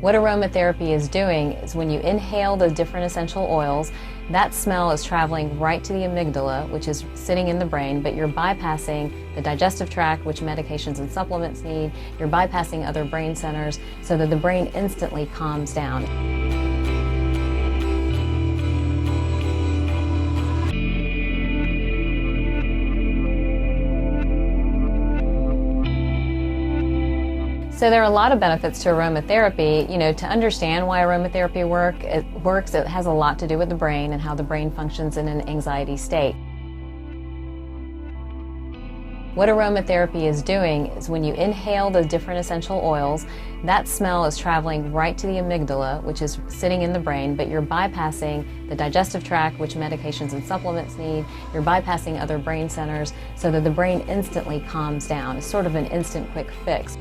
What aromatherapy is doing is when you inhale the different essential oils, that smell is traveling right to the amygdala, which is sitting in the brain, but you're bypassing the digestive tract, which medications and supplements need. You're bypassing other brain centers so that the brain instantly calms down. So there are a lot of benefits to aromatherapy. To understand why aromatherapy works, it has a lot to do with the brain and how the brain functions in an anxiety state. What aromatherapy is doing is when you inhale the different essential oils, that smell is traveling right to the amygdala, which is sitting in the brain, but you're bypassing the digestive tract, which medications and supplements need. You're bypassing other brain centers so that the brain instantly calms down. It's sort of an instant quick fix.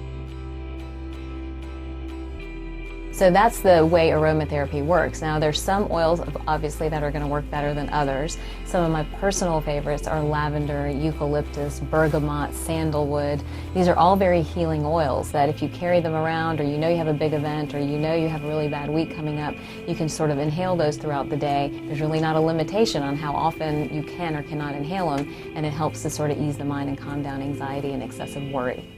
So that's the way aromatherapy works. Now there's some oils obviously that are going to work better than others. Some of my personal favorites are lavender, eucalyptus, bergamot, sandalwood. These are all very healing oils that if you carry them around, or you have a big event, or you have a really bad week coming up, you can sort of inhale those throughout the day. There's really not a limitation on how often you can or cannot inhale them, and it helps to sort of ease the mind and calm down anxiety and excessive worry.